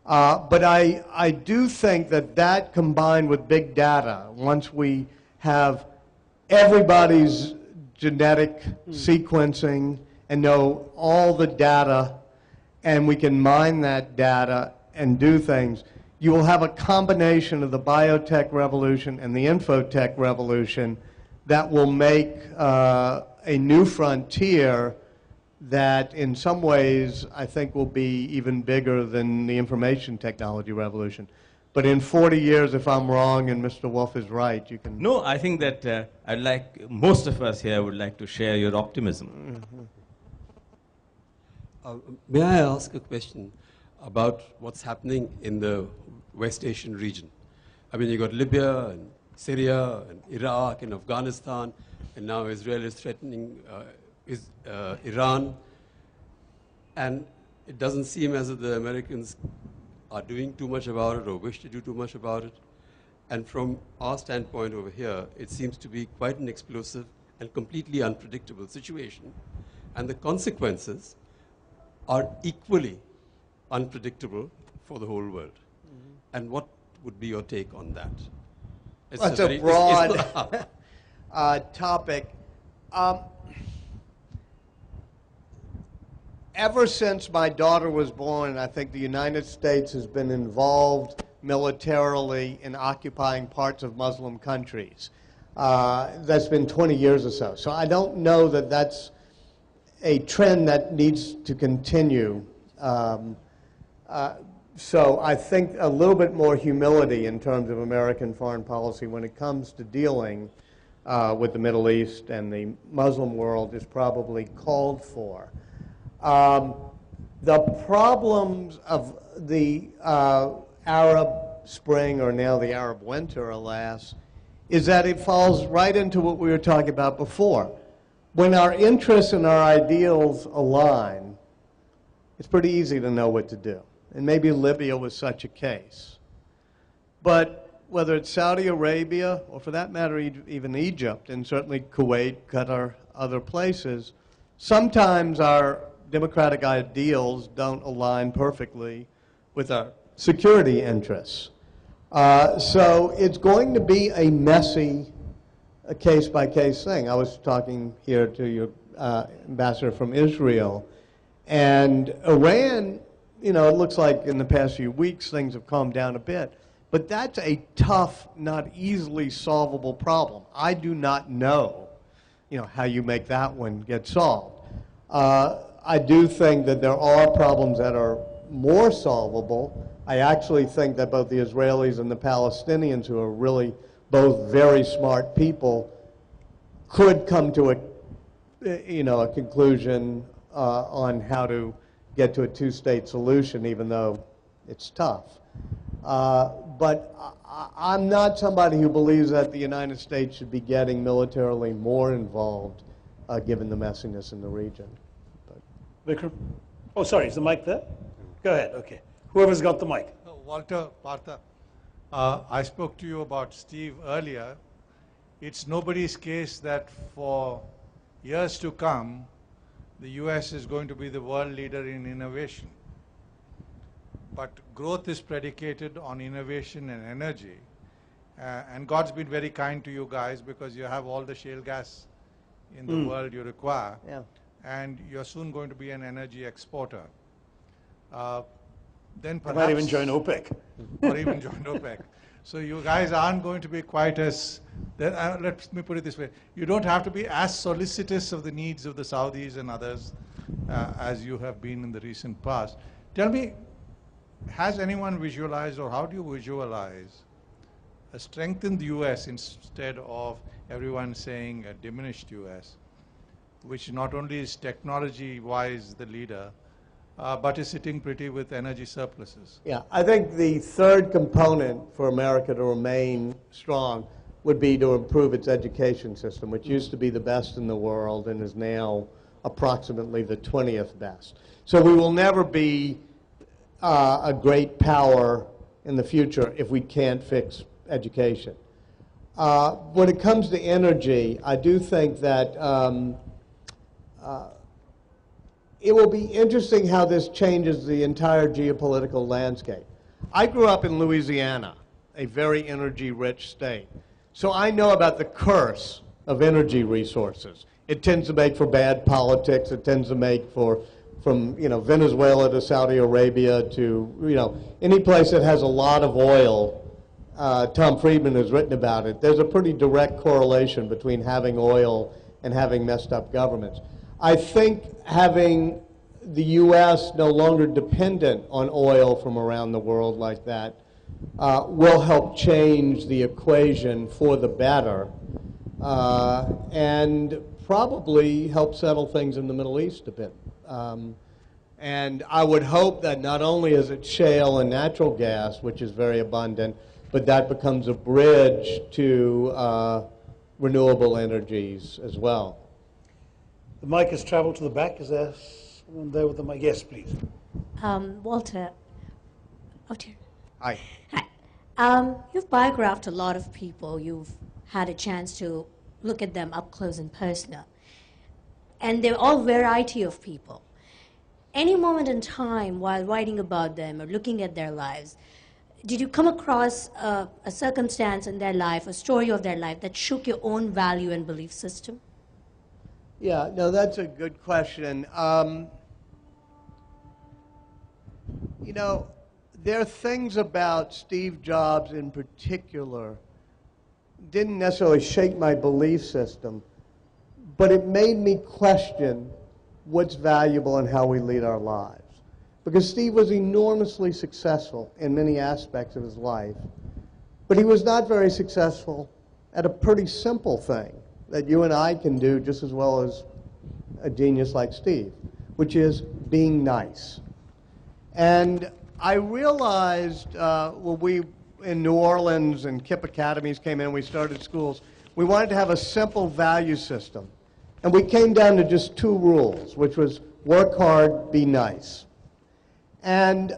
But I do think that combined with big data, once we have everybody's genetic sequencing and know all the data, and we can mine that data and do things, you will have a combination of the biotech revolution and the infotech revolution that will make a new frontier that in some ways I think will be even bigger than the information technology revolution. But in 40 years, if I'm wrong and Mr. Wolf is right, you can... No, I think that I'd like, most of us here would like to share your optimism. May I ask a question about what's happening in the West Asian region? I mean, you got Libya and Syria and Iraq and Afghanistan, and now Israel is threatening Iran. And it doesn't seem as if the Americans are doing too much about it or wish to do too much about it. And from our standpoint over here, it seems to be quite an explosive and completely unpredictable situation. And the consequences are equally unpredictable for the whole world. And what would be your take on that? That's a broad topic. Ever since my daughter was born, I think the United States has been involved militarily in occupying parts of Muslim countries. That's been 20 years or so. So I don't know that that's a trend that needs to continue. So I think a little bit more humility in terms of American foreign policy when it comes to dealing with the Middle East and the Muslim world is probably called for. The problems of the Arab Spring, or now the Arab Winter, alas, is that it falls right into what we were talking about before. When our interests and our ideals align, it's pretty easy to know what to do. And maybe Libya was such a case. But whether it's Saudi Arabia, or for that matter, even Egypt, and certainly Kuwait, Qatar, other places, sometimes our democratic ideals don't align perfectly with our security interests. So it's going to be a messy, case-by-case thing. I was talking here to your ambassador from Israel, and Iran, you know, it looks like in the past few weeks things have calmed down a bit, but that's a tough, not easily solvable problem. I do not know, you know, how you make that one get solved. I do think that there are problems that are more solvable. I actually think that both the Israelis and the Palestinians, who are really both very smart people, could come to a conclusion on how to get to a two-state solution, even though it's tough. But I'm not somebody who believes that the United States should be getting militarily more involved, given the messiness in the region. Vikram? Oh, sorry, is the mic there? Go ahead, okay. Whoever's got the mic. Walter, Partha, I spoke to you about Steve earlier. It's nobody's case that for years to come, the US is going to be the world leader in innovation. But growth is predicated on innovation and energy. And God's been very kind to you guys because you have all the shale gas in the world you require. Yeah. And you're soon going to be an energy exporter. Then perhaps, I might even join OPEC. Or even join OPEC. So you guys aren't going to be quite as, let me put it this way, you don't have to be as solicitous of the needs of the Saudis and others as you have been in the recent past. Tell me, has anyone visualized, or how do you visualize a strengthened US instead of everyone saying a diminished US, which not only is technology-wise the leader, but is sitting pretty with energy surpluses? Yeah, I think the third component for America to remain strong would be to improve its education system, which used to be the best in the world and is now approximately the 20th best. So we will never be a great power in the future if we can't fix education. When it comes to energy, I do think that it will be interesting how this changes the entire geopolitical landscape. I grew up in Louisiana, a very energy-rich state. So I know about the curse of energy resources. It tends to make for bad politics. It tends to make for, from Venezuela to Saudi Arabia to any place that has a lot of oil. Tom Friedman has written about it. There's a pretty direct correlation between having oil and having messed up governments. I think having the U.S. no longer dependent on oil from around the world like that will help change the equation for the better and probably help settle things in the Middle East a bit. And I would hope that not only is it shale and natural gas, which is very abundant, but that becomes a bridge to renewable energies as well. The mic has traveled to the back. Is there someone there with the mic? Yes, please. Walter. Oh, dear. Hi. Hi. You've biographed a lot of people. You've had a chance to look at them up close and personal. And they're all variety of people. Any moment in time while writing about them or looking at their lives, did you come across a circumstance in their life, a story of their life that shook your own value and belief system? Yeah, no, that's a good question. There are things about Steve Jobs in particular didn't necessarily shake my belief system, but it made me question what's valuable and how we lead our lives. Because Steve was enormously successful in many aspects of his life, but he was not very successful at a pretty simple thing that you and I can do just as well as a genius like Steve, which is being nice. And I realized when we in New Orleans and KIPP academies came in, we started schools, we wanted to have a simple value system. And we came down to just 2 rules, which was work hard, be nice. And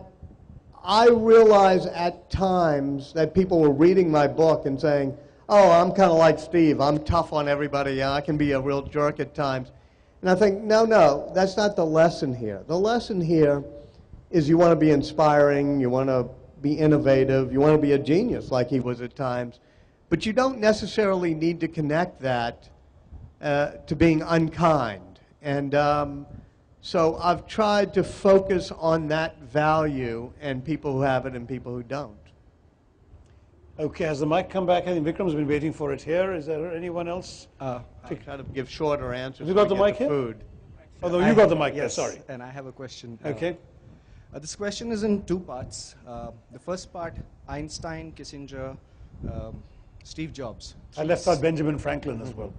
I realized at times that people were reading my book and saying, oh, I'm kind of like Steve. I'm tough on everybody. Yeah, I can be a real jerk at times. And I think, no, that's not the lesson here. The lesson here is you want to be inspiring, you want to be innovative, you want to be a genius like he was at times. But you don't necessarily need to connect that to being unkind. And so I've tried to focus on that value and people who have it and people who don't. Okay, has the mic come back? I think Vikram's been waiting for it here. Is there anyone else? I try to give shorter answers. Have you got the mic here? Food. Although you got the mic yes, there, sorry. And I have a question. Okay. This question is in 2 parts. The first part, Einstein, Kissinger, Steve Jobs. I left out Benjamin Franklin as well.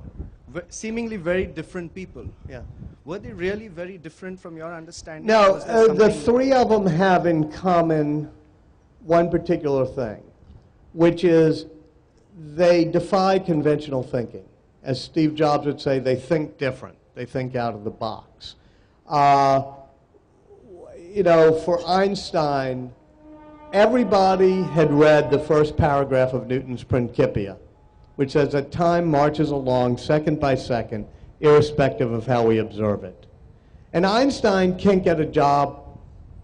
Seemingly very different people. Yeah. Were they really very different from your understanding? No, the 3 of them have in common one particular thing, which is they defy conventional thinking. As Steve Jobs would say, they think different. They think out of the box. You know, for Einstein, everybody had read the first paragraph of Newton's Principia, which says that time marches along second by second, irrespective of how we observe it. And Einstein can't get a job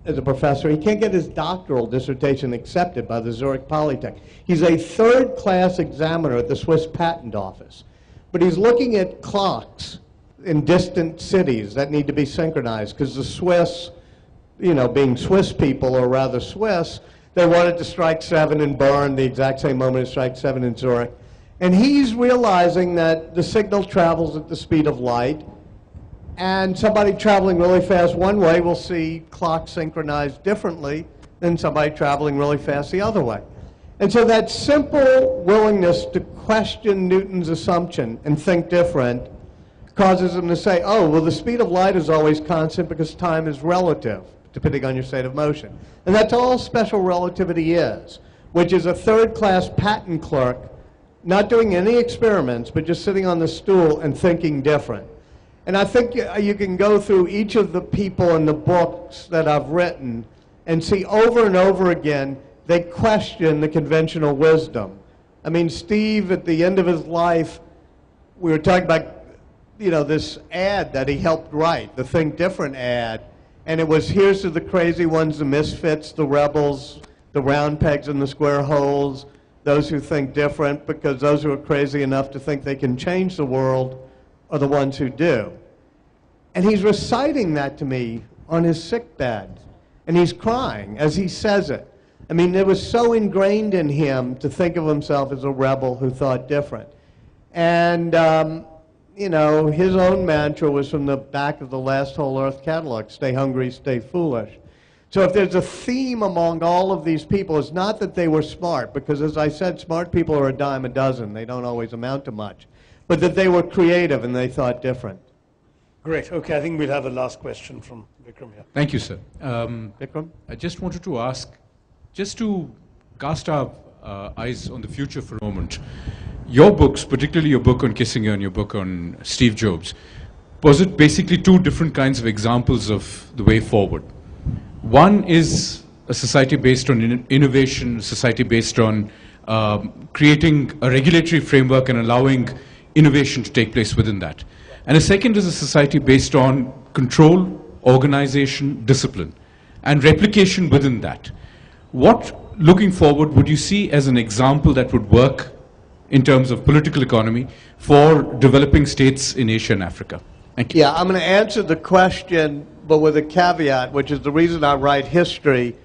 as a professor. He can't get his doctoral dissertation accepted by the Zurich Polytech. He's a 3rd-class examiner at the Swiss Patent Office. But he's looking at clocks in distant cities that need to be synchronized, because the Swiss, you know, being Swiss people, or rather Swiss, they wanted to strike 7 in Bern the exact same moment as strike 7 in Zurich. And he's realizing that the signal travels at the speed of light, and somebody traveling really fast one way will see clocks synchronized differently than somebody traveling really fast the other way. And so that simple willingness to question Newton's assumption and think different causes him to say, oh, well, the speed of light is always constant because time is relative, depending on your state of motion. And that's all special relativity is, which is a 3rd-class patent clerk not doing any experiments, but just sitting on the stool and thinking different. And I think you can go through each of the people in the books that I've written and see over and over again they question the conventional wisdom. I mean, Steve, at the end of his life, we were talking about, you know, this ad that he helped write, the Think Different ad. And it was, here's to the crazy ones, the misfits, the rebels, the round pegs in the square holes, those who think different, because those who are crazy enough to think they can change the world are the ones who do. And he's reciting that to me on his sickbed. And he's crying as he says it. I mean, it was so ingrained in him to think of himself as a rebel who thought different. And, you know, his own mantra was from the back of the Last Whole Earth catalog, stay hungry, stay foolish. So if there's a theme among all of these people, it's not that they were smart, because as I said, smart people are a dime a dozen. They don't always amount to much. But that they were creative and they thought different. Great. Okay, I think we'll have the last question from Vikram here. Thank you, sir. Vikram? I just wanted to ask, just to cast our eyes on the future for a moment, your books, particularly your book on Kissinger and your book on Steve Jobs, was it basically 2 different kinds of examples of the way forward? One is a society based on innovation, a society based on creating a regulatory framework and allowing innovation to take place within that. And a second is a society based on control, organization, discipline, and replication within that. What, looking forward, would you see as an example that would work in terms of political economy for developing states in Asia and Africa? Thank you. Yeah, I'm going to answer the question, but with a caveat, which is the reason I write history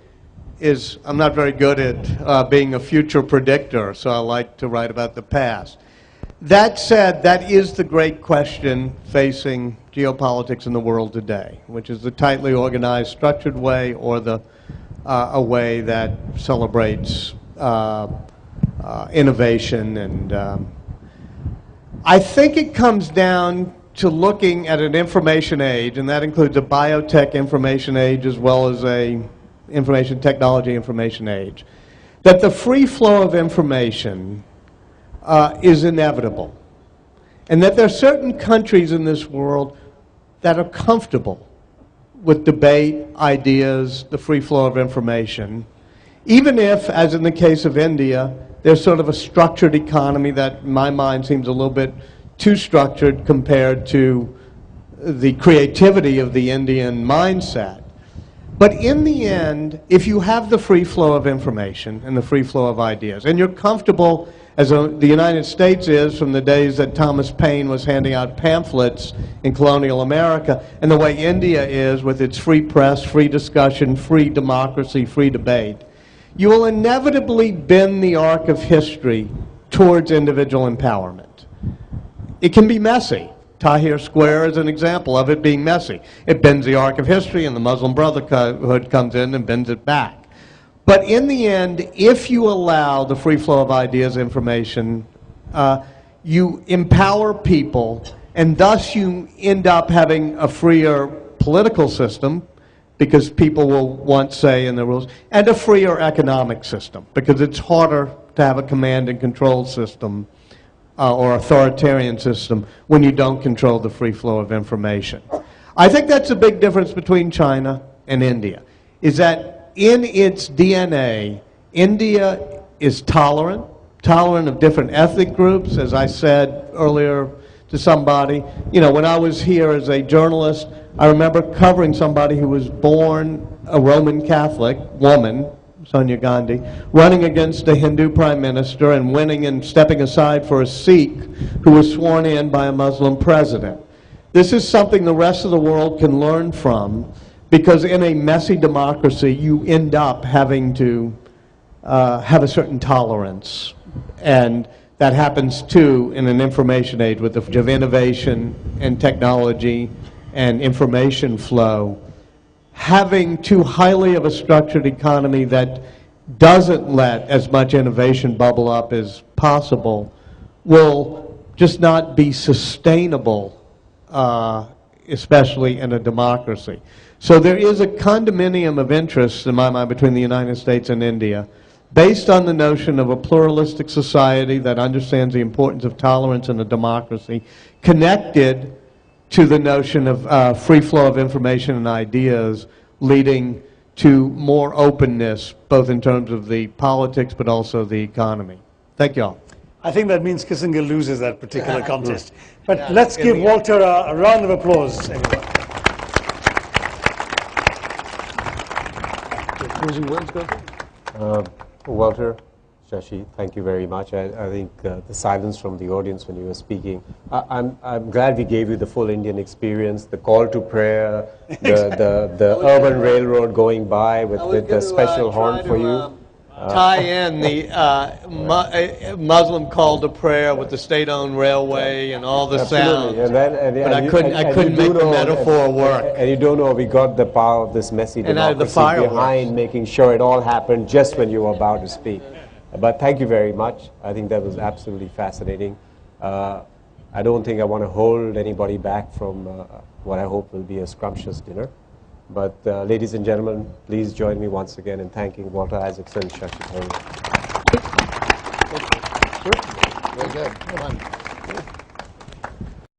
I'm not very good at being a future predictor, so I like to write about the past. That said, that is the great question facing geopolitics in the world today, which is the tightly organized, structured way or a way that celebrates innovation. And I think it comes down to looking at an information age, and that includes a biotech information age as well as a information technology information age, that the free flow of information is inevitable, and that there are certain countries in this world that are comfortable with debate, ideas, the free flow of information, even if, as in the case of India, there's sort of a structured economy that, in my mind, seems a little bit too structured compared to the creativity of the Indian mindset. But in the end, if you have the free flow of information and the free flow of ideas, and you're comfortable, as the United States is from the days that Thomas Paine was handing out pamphlets in colonial America, and the way India is with its free press, free discussion, free democracy, free debate, you will inevitably bend the arc of history towards individual empowerment. It can be messy. Tahrir Square is an example of it being messy. It bends the arc of history, and the Muslim Brotherhood comes in and bends it back. But in the end, if you allow the free flow of ideas, information, you empower people, and thus you end up having a freer political system, because people will want say in the rules, and a freer economic system, because it's harder to have a command and control system or authoritarian system when you don't control the free flow of information. I think that's a big difference between China and India, is that in its DNA, India is tolerant of different ethnic groups, as I said earlier to somebody. You know, when I was here as a journalist, I remember covering somebody who was born a Roman Catholic woman, Sonia Gandhi, running against a Hindu prime minister and winning and stepping aside for a Sikh who was sworn in by a Muslim president. This is something the rest of the world can learn from, because in a messy democracy, you end up having to have a certain tolerance. And that happens too in an information age with the of innovation and technology and information flow. Having too highly of a structured economy that doesn't let as much innovation bubble up as possible will just not be sustainable, especially in a democracy. So there is a condominium of interests, in my mind, between the United States and India, based on the notion of a pluralistic society that understands the importance of tolerance in a democracy, connected to the notion of free flow of information and ideas, leading to more openness, both in terms of the politics but also the economy. Thank you all. I think that means Kissinger loses that particular contest. But let's give Walter a round of applause. Closing words, go. Walter, Shashi, thank you very much. I think the silence from the audience when you were speaking, I'm glad we gave you the full Indian experience, the call to prayer, the urban railroad going by with the special horn for you. Tie in the Muslim call to prayer with the state-owned railway and all the sounds. But I couldn't make the metaphor work. And you don't know, we got the power of this messy democracy behind making sure it all happened just when you were about to speak. But thank you very much. I think that was absolutely fascinating. I don't think I want to hold anybody back from what I hope will be a scrumptious dinner. But ladies and gentlemen, please join me once again in thanking Walter Isaacson, Shashi Tharoor. Very good. Well done.